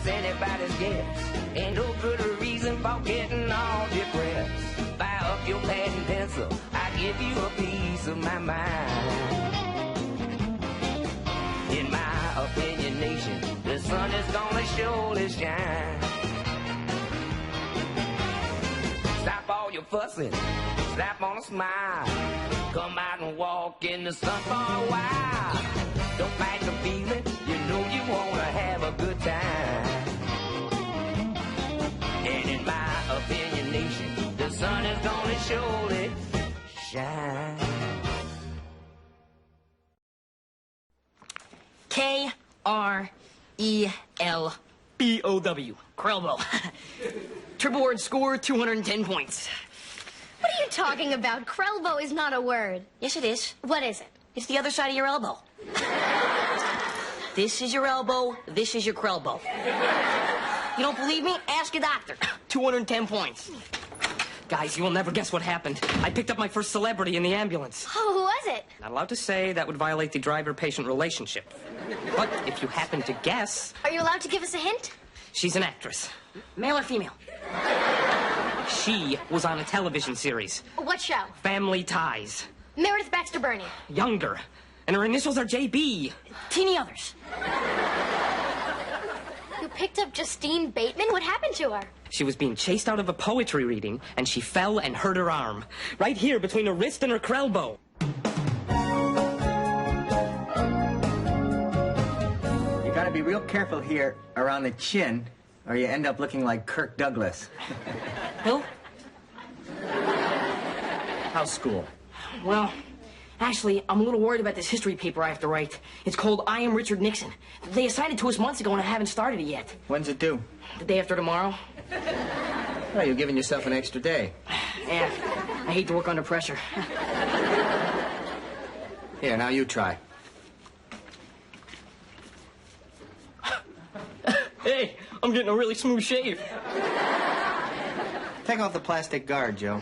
anybody's guess. Ain't no good reason for getting all depressed. Fire up your pad and pencil, I give you a piece of my mind. In my opinion, nation, the sun is gonna surely shine. Stop all your fussing, slap on a smile. Come out and walk in the sun for a while. Don't fight the feeling, you know you wanna have a good time. And in my opinion, nation, the sun is gonna surely shine. K-R-E-L-B-O-W. Krelbo. Triple word score, 210 points. What are you talking about? Krelbo is not a word. Yes, it is. What is it? It's the other side of your elbow. This is your elbow, this is your Krelbo. You don't believe me? Ask your doctor. 210 points. Guys, you will never guess what happened. I picked up my first celebrity in the ambulance. Oh, who was it? Not allowed to say, that would violate the driver-patient relationship. But if you happen to guess... Are you allowed to give us a hint? She's an actress. Male or female? She was on a television series. What show? Family Ties. Meredith Baxter Burney. Younger. And her initials are JB. Teeny others. You picked up Justine Bateman? What happened to her? She was being chased out of a poetry reading, and she fell and hurt her arm. Right here, between her wrist and her Krelbo. You gotta be real careful here around the chin, or you end up looking like Kirk Douglas. Who? How's school? Well, actually, I'm a little worried about this history paper I have to write. It's called I Am Richard Nixon. They assigned it to us months ago, and I haven't started it yet. When's it due? The day after tomorrow. Well, you're giving yourself an extra day. Yeah, I hate to work under pressure. Here, now you try. Hey, I'm getting a really smooth shave. Take off the plastic guard, Joe.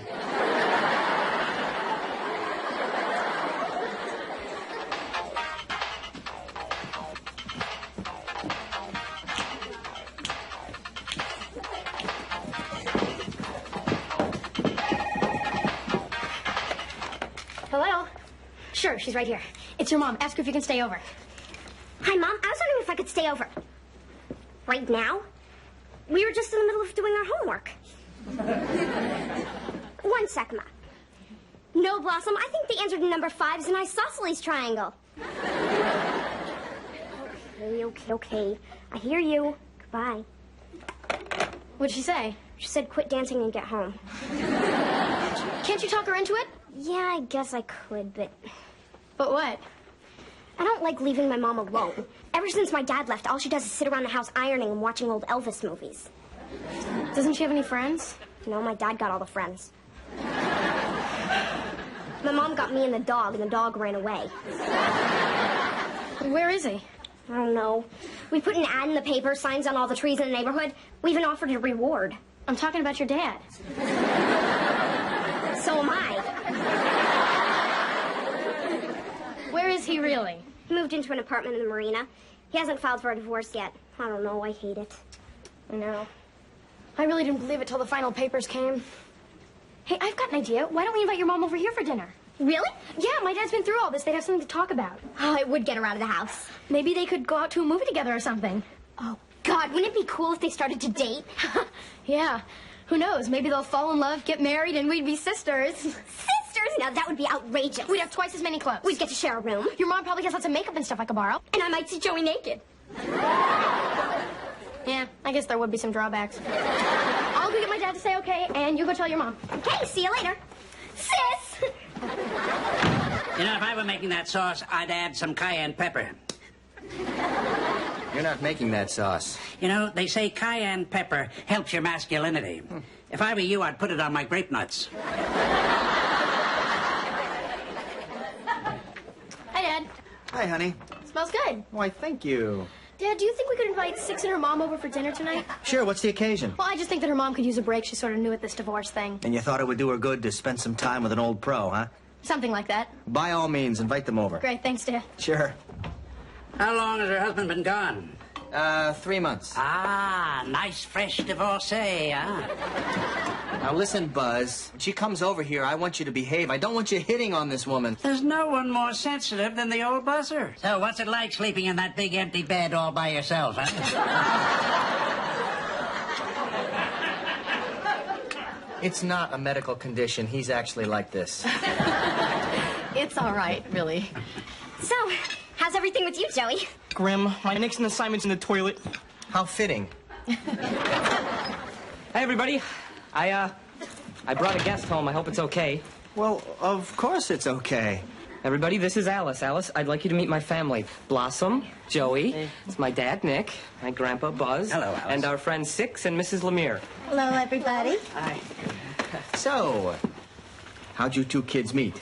Hello? Sure, she's right here. It's your mom. Ask her if you can stay over. Hi, Mom. I was wondering if I could stay over. Right now? We were just in the middle of doing our homework. 1 sec, Ma. No, Blossom, I think the answer to number 5 is an isosceles triangle. Okay. I hear you. Goodbye. What'd she say? She said quit dancing and get home. Can't you talk her into it? Yeah, I guess I could, but... But what? I don't like leaving my mom alone. Ever since my dad left, all she does is sit around the house ironing and watching old Elvis movies. Doesn't she have any friends? No, my dad got all the friends. My mom got me and the dog ran away. Where is he? I don't know. We put an ad in the paper, signs on all the trees in the neighborhood. We even offered a reward. I'm talking about your dad. So am I. Where is he really? He moved into an apartment in the marina. He hasn't filed for a divorce yet. I don't know. I hate it. I know. I really didn't believe it till the final papers came. Hey, I've got an idea. Why don't we invite your mom over here for dinner? Really? Yeah, my dad's been through all this. They'd have something to talk about. Oh, it would get her out of the house. Maybe they could go out to a movie together or something. Oh, God, wouldn't it be cool if they started to date? Yeah. Who knows? Maybe they'll fall in love, get married, and we'd be sisters. Sisters? Now, that would be outrageous. We'd have twice as many clothes. We'd get to share a room. Your mom probably has lots of makeup and stuff I could borrow. And I might see Joey naked. Yeah, I guess there would be some drawbacks. I'll go get my dad to say okay, and you go tell your mom. Okay, see you later. Sis! You know, if I were making that sauce, I'd add some cayenne pepper. You're not making that sauce. You know, they say cayenne pepper helps your masculinity. If I were you, I'd put it on my grape nuts. Hi, Dad. Hi, honey. Smells good. Why, thank you. Dad, do you think we could invite Six and her mom over for dinner tonight? Sure, what's the occasion? Well, I just think that her mom could use a break. She's sort of new at this divorce thing. And you thought it would do her good to spend some time with an old pro, huh? Something like that. By all means, invite them over. Great, thanks, Dad. Sure. How long has her husband been gone? 3 months. Ah, nice fresh divorcee, huh? Now listen, Buzz. When she comes over here, I want you to behave. I don't want you hitting on this woman. There's no one more sensitive than the old buzzer. So what's it like sleeping in that big empty bed all by yourself, huh? It's not a medical condition. He's actually like this. It's all right, really. So, how's everything with you, Joey? Grim, my Nixon assignment's in the toilet. How fitting. Hey, everybody. I brought a guest home. I hope it's okay. Well, of course it's okay. Everybody, this is Alice. Alice, I'd like you to meet my family. Blossom, Joey, it's my dad, Nick, my grandpa, Buzz. Hello, Alice. And our friends Six and Mrs. Lemire. Hello, everybody. Hi. So, how'd you two kids meet?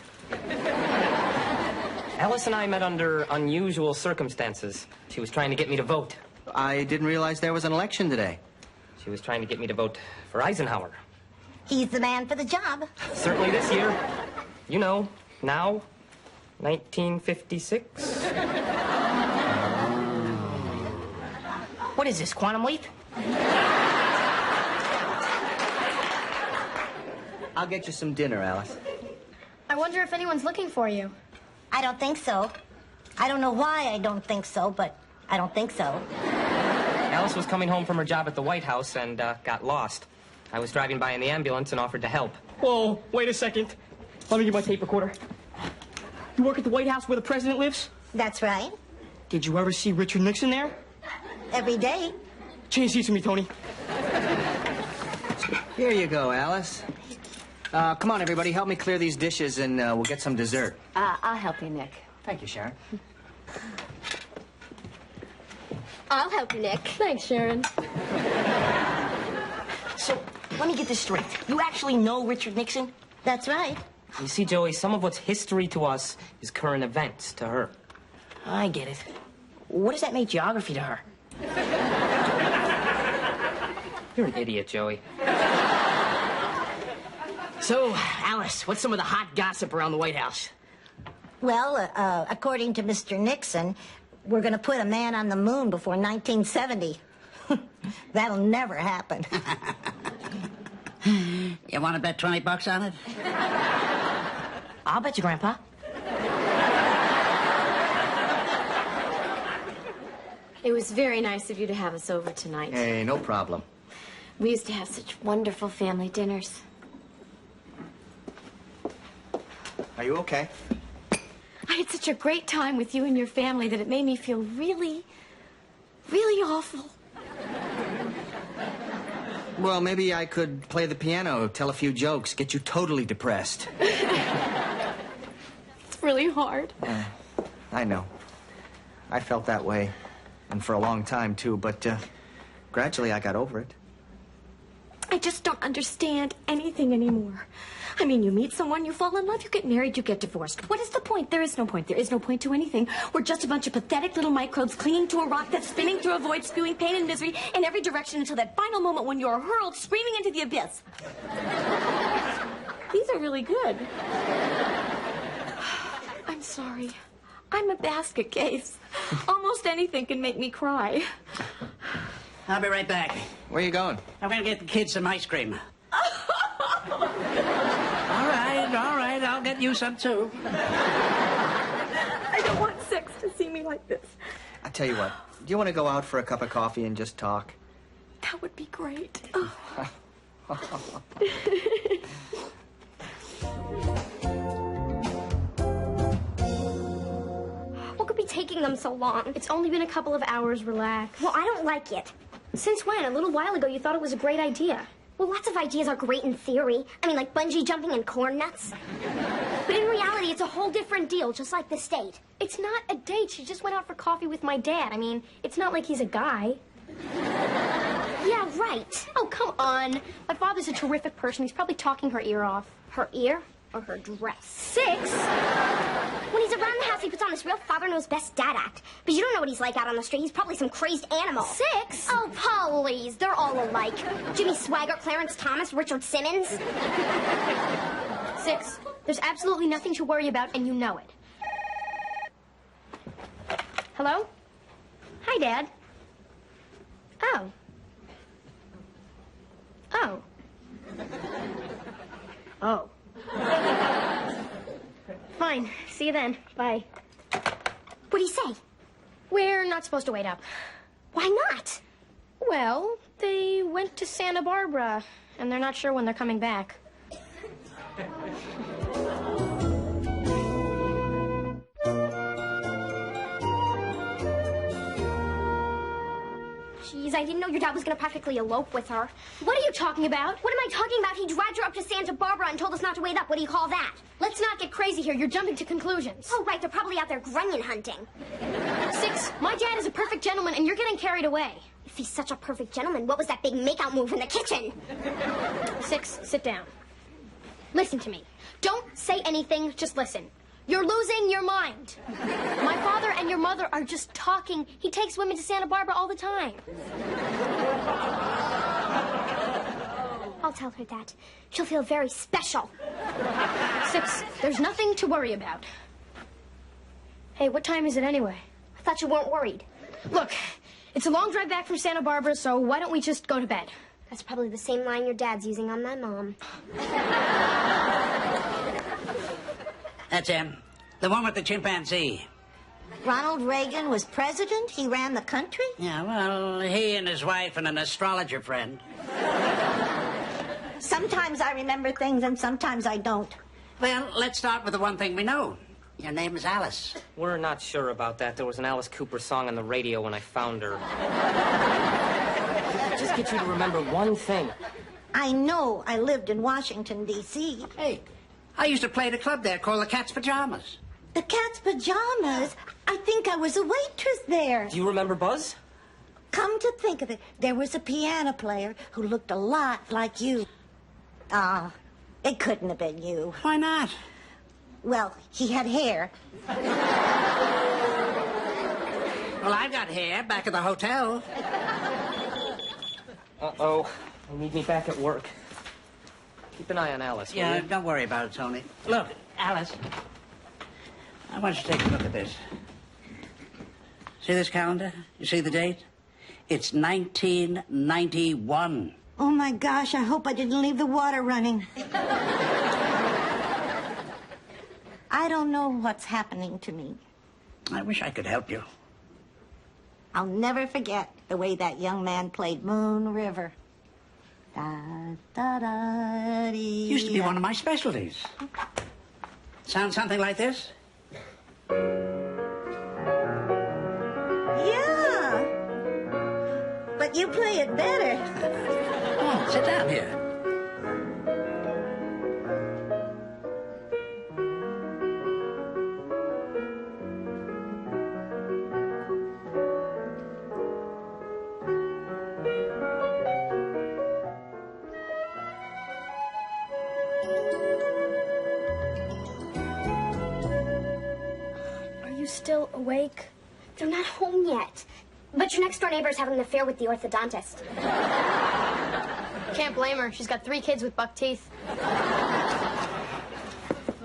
Alice and I met under unusual circumstances. She was trying to get me to vote. I didn't realize there was an election today. She was trying to get me to vote for Eisenhower. He's the man for the job. Certainly this year. You know, now, 1956. What is this, Quantum Leap? I'll get you some dinner, Alice. I wonder if anyone's looking for you. I don't think so. I don't know why I don't think so, but I don't think so. Alice was coming home from her job at the White House and got lost. I was driving by in the ambulance and offered to help. Whoa, wait a second. Let me get my tape recorder. You work at the White House where the president lives? That's right. Did you ever see Richard Nixon there? Every day. Change seats with me, Tony. Here you go, Alice. Come on, everybody. Help me clear these dishes and we'll get some dessert. I'll help you, Nick. Thank you, Sharon. I'll help you, Nick. Thanks, Sharon. So, let me get this straight. You actually know Richard Nixon? That's right. You see, Joey, some of what's history to us is current events to her. I get it. What does that make geography to her? You're an idiot, Joey. So, Alice, what's some of the hot gossip around the White House? Well, according to Mr. Nixon, we're going to put a man on the moon before 1970. That'll never happen. You want to bet $20 on it? I'll bet you, Grandpa. It was very nice of you to have us over tonight. Hey, no problem. We used to have such wonderful family dinners. Are you okay? I had such a great time with you and your family that it made me feel really, really awful. Well, maybe I could play the piano, tell a few jokes, get you totally depressed. It's really hard. I know. I felt that way, and for a long time, too, but gradually I got over it. I just don't understand anything anymore. I mean, you meet someone, you fall in love, you get married, you get divorced. What is the point? There is no point. There is no point to anything. We're just a bunch of pathetic little microbes clinging to a rock that's spinning through a void, spewing pain and misery in every direction until that final moment when you're hurled screaming into the abyss. These are really good. I'm sorry. I'm a basket case. Almost anything can make me cry. I'll be right back. Where are you going? I'm going to get the kids some ice cream. All right, I'll get you some, too. I don't want Six to see me like this. I'll tell you what. Do you want to go out for a cup of coffee and just talk? That would be great. What could be taking them so long? It's only been a couple of hours, relax. Well, I don't like it. Since when? A little while ago you thought it was a great idea. Well, lots of ideas are great in theory. I mean, like bungee jumping and corn nuts. But in reality, it's a whole different deal, just like the state. It's not a date. She just went out for coffee with my dad. I mean, it's not like he's a guy. Yeah, right. Oh, come on. My father's a terrific person. He's probably talking her ear off. Her ear or her dress? Six? When he's around the house, he puts on this real father-knows-best dad act. But you don't know what he's like out on the street. He's probably some crazed animal. Six? Oh, please. They're all alike. Jimmy Swaggart, Clarence Thomas, Richard Simmons. Six, there's absolutely nothing to worry about, and you know it. Hello? Hi, Dad. Oh. Oh. Oh. Fine. See you then. Bye. What do you say? We're not supposed to wait up. Why not? Well, they went to Santa Barbara, and they're not sure when they're coming back. Jeez, I didn't know your dad was going to practically elope with her. What are you talking about? What am I talking about? He dragged her up to Santa Barbara and told us not to wait up. What do you call that? Let's not get crazy here. You're jumping to conclusions. Oh, right. They're probably out there grunion hunting. 6, my dad is a perfect gentleman, and you're getting carried away. If he's such a perfect gentleman, what was that big makeout move in the kitchen? 6, sit down. Listen to me. Don't say anything, just listen. You're losing your mind. My father and your mother are just talking. He takes women to Santa Barbara all the time. I'll tell her that. She'll feel very special. 6, there's nothing to worry about. Hey, what time is it anyway? I thought you weren't worried. Look, it's a long drive back from Santa Barbara, so why don't we just go to bed? That's probably the same line your dad's using on my mom. That's him. The one with the chimpanzee. Ronald Reagan was president? He ran the country? Yeah, well, he and his wife and an astrologer friend. Sometimes I remember things and sometimes I don't. Well, let's start with the one thing we know. Your name is Alice. We're not sure about that. There was an Alice Cooper song on the radio when I found her. Just get you to remember one thing. I know I lived in Washington, D.C. Hey, I used to play at a club there called the Cat's Pajamas. The Cat's Pajamas? I think I was a waitress there. Do you remember Buzz? Come to think of it, there was a piano player who looked a lot like you. Ah, it couldn't have been you. Why not? Well, he had hair. Well, I've got hair back at the hotel. Uh-oh. They need me back at work. Keep an eye on Alice, will Yeah, you? don't worry about it, Tony. Look, Alice, I want you to take a look at this. See this calendar? You see the date? It's 1991. Oh, my gosh, I hope I didn't leave the water running. I don't know what's happening to me. I wish I could help you. I'll never forget the way that young man played Moon River. Da, da, da, dee, Used to be one of my specialties. Sound something like this? Yeah. But you play it better. Oh, sit down here. Still awake? They're not home yet. But your next door neighbor is having an affair with the orthodontist. Can't blame her. She's got 3 kids with buck teeth.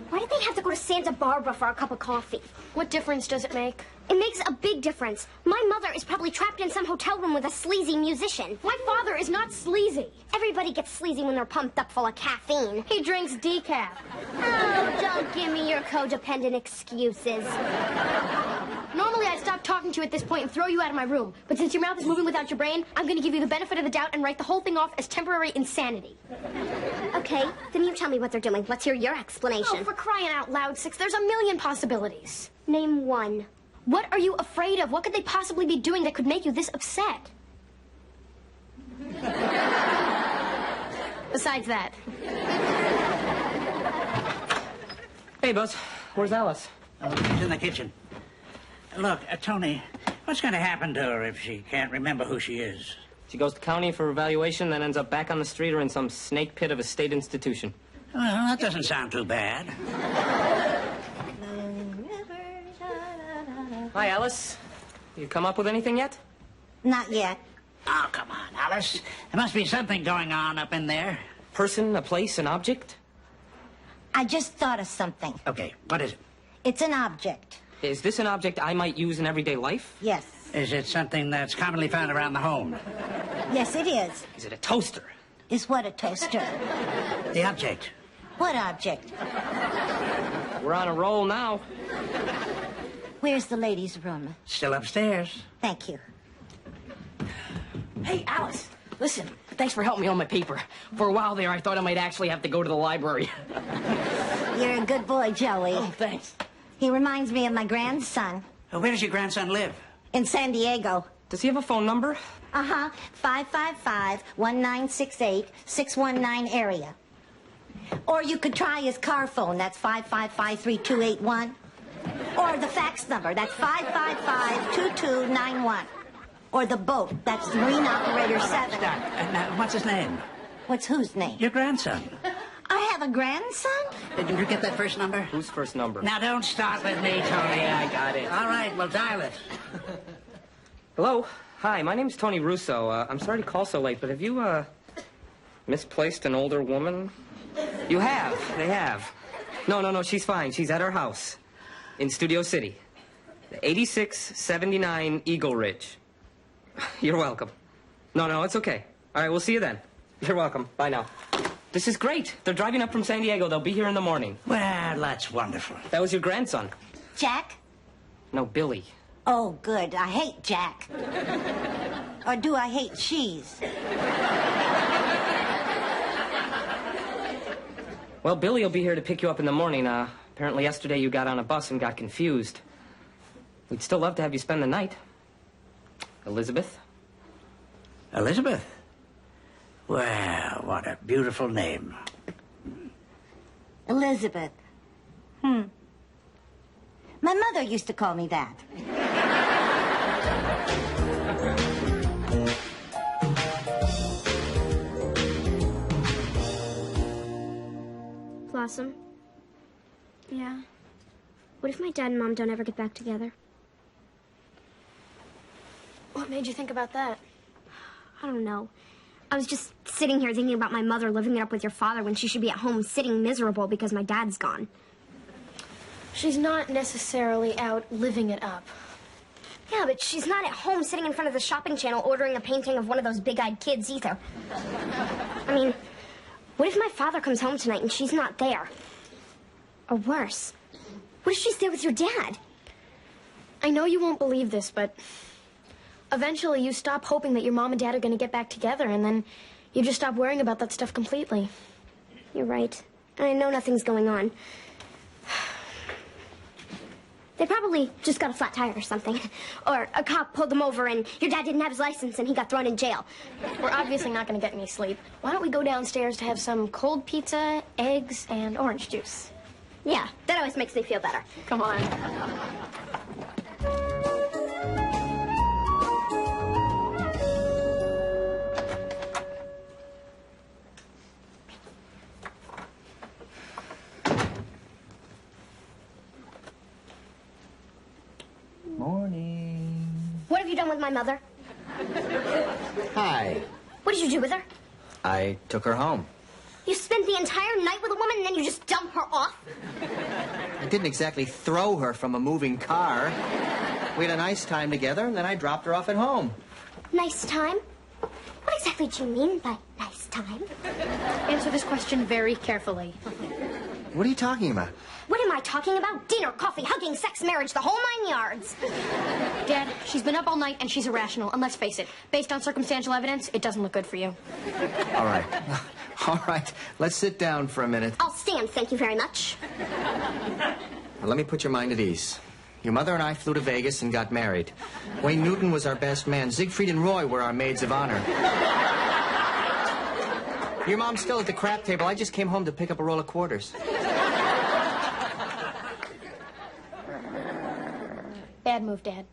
Why did they have to go to Santa Barbara for a cup of coffee? What difference does it make? It makes a big difference. My mother is probably trapped in some hotel room with a sleazy musician. My father is not sleazy. Everybody gets sleazy when they're pumped up full of caffeine. He drinks decaf. Oh, don't give me your codependent excuses. Normally, I'd stop talking to you at this point and throw you out of my room. But since your mouth is moving without your brain, I'm going to give you the benefit of the doubt and write the whole thing off as temporary insanity. Okay, then you tell me what they're doing. Let's hear your explanation. Oh, for crying out loud, 6, there's a million possibilities. Name one. What are you afraid of? What could they possibly be doing that could make you this upset? Besides that. Hey, Buzz. Where's Alice? Oh, she's in the kitchen. Look, Tony, what's going to happen to her if she can't remember who she is? She goes to county for evaluation, then ends up back on the street or in some snake pit of a state institution. Well, that doesn't sound too bad. Hi, Alice. You come up with anything yet? Not yet. Oh, come on, Alice. There must be something going on up in there. Person, a place, an object? I just thought of something. Okay, what is it? It's an object. Is this an object I might use in everyday life? Yes. Is it something that's commonly found around the home? Yes, it is. Is it a toaster? Is what a toaster? The object. What object? We're on a roll now. Where's the ladies' room? Still upstairs. Thank you. Hey, Alice, listen. Thanks for helping me on my paper. For a while there, I thought I might actually have to go to the library. You're a good boy, Joey. Oh, thanks. He reminds me of my grandson. Where does your grandson live? In San Diego. Does he have a phone number? 555-1968-619 area. Or you could try his car phone. That's 555-3281. Or the fax number. That's 555-2291. Or the boat. That's Marine Operator 7. Stop. Now, what's his name? What's whose name? Your grandson. I have a grandson? Did you get that first number? Whose first number? Now, don't start with me, Tony. I got it. All right, well, dial it. Hello? Hi, my name's Tony Russo. I'm sorry to call so late, but have you, misplaced an older woman? You have. They have. No, she's fine. She's at her house in Studio City. 8679 Eagle Ridge. You're welcome. No, it's okay. All right, we'll see you then. You're welcome. Bye now. This is great. They're driving up from San Diego. They'll be here in the morning. Well, that's wonderful. That was your grandson. Jack? No, Billy. Oh, good. I hate Jack. Or do I hate cheese? Well, Billy will be here to pick you up in the morning. Apparently yesterday you got on a bus and got confused. We'd still love to have you spend the night. Elizabeth? Elizabeth? Well, what a beautiful name. Elizabeth. My mother used to call me that. Blossom? Yeah? What if my dad and Mom don't ever get back together? What made you think about that? I don't know. I was just sitting here thinking about my mother living it up with your father when she should be at home sitting miserable because my dad's gone. She's not necessarily out living it up. Yeah, but she's not at home sitting in front of the shopping channel ordering a painting of one of those big-eyed kids either. I mean, what if my father comes home tonight and she's not there? Or worse, what if she's there with your dad? I know you won't believe this, but eventually you stop hoping that your mom and dad are going to get back together, and then you just stop worrying about that stuff completely. You're right. And I know nothing's going on. They probably just got a flat tire or something. Or a cop pulled them over and your dad didn't have his license and he got thrown in jail. We're obviously not going to get any sleep. Why don't we go downstairs to have some cold pizza, eggs, and orange juice? Yeah, that always makes me feel better. Come on. Morning. What have you done with my mother? Hi. What did you do with her? I took her home. You spent the entire night with a woman and then you just dump her off? I didn't exactly throw her from a moving car. We had a nice time together, and then I dropped her off at home. Nice time? What exactly do you mean by nice time? Answer this question very carefully. What are you talking about? What am I talking about? Dinner, coffee, hugging, sex, marriage, the whole 9 yards. Dad, she's been up all night and she's irrational. And let's face it, based on circumstantial evidence, it doesn't look good for you. All right. All right. Let's sit down for a minute. I'll stand, thank you very much. Now, let me put your mind at ease. Your mother and I flew to Vegas and got married. Wayne Newton was our best man. Siegfried and Roy were our maids of honor. Your mom's still at the crap table. I just came home to pick up a roll of quarters. Bad move, Dad.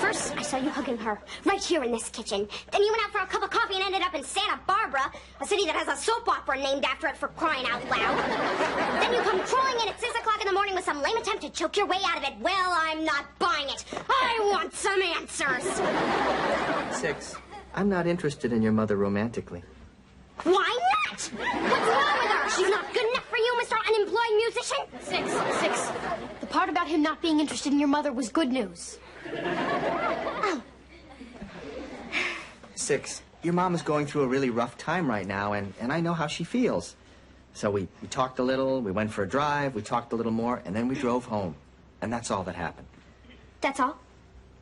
First, I saw you hugging her, right here in this kitchen. Then you went out for a cup of coffee and ended up in Santa Barbara, a city that has a soap opera named after it, for crying out loud. Then you come crawling in at 6 o'clock in the morning with some lame attempt to choke your way out of it. Well, I'm not buying it. I want some answers. 6. I'm not interested in your mother romantically. Why not? What's wrong with her? She's not good enough for you, Mr. Unemployed Musician? 6. The part about him not being interested in your mother was good news. Six, your mom is going through a really rough time right now, and I know how she feels. So we talked a little, we went for a drive, we talked a little more, and then we drove home. And that's all that happened. That's all?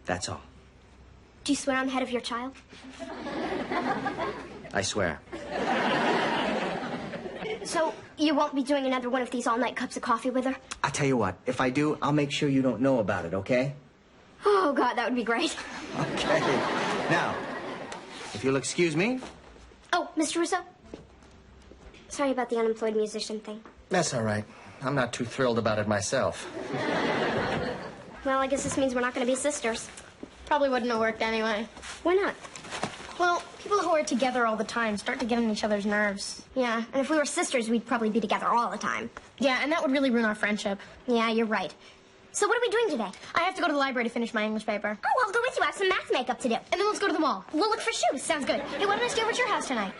That's all. Do you swear on the head of your child? I swear. So you won't be doing another one of these all-night cups of coffee with her? I'll tell you what, if I do, I'll make sure you don't know about it, okay? Oh, God, that would be great. Okay. Now, if you'll excuse me. Oh, Mr. Russo? Sorry about the unemployed musician thing. That's all right. I'm not too thrilled about it myself. Well, I guess this means we're not going to be sisters. Probably wouldn't have worked anyway. Why not? Well, people who are together all the time start to get on each other's nerves. Yeah, and if we were sisters, we'd probably be together all the time. Yeah, and that would really ruin our friendship. Yeah, you're right. So what are we doing today? I have to go to the library to finish my English paper. Oh, I'll go with you. I have some math makeup to do. And then let's go to the mall. We'll look for shoes. Sounds good. Hey, why don't I stay over at your house tonight?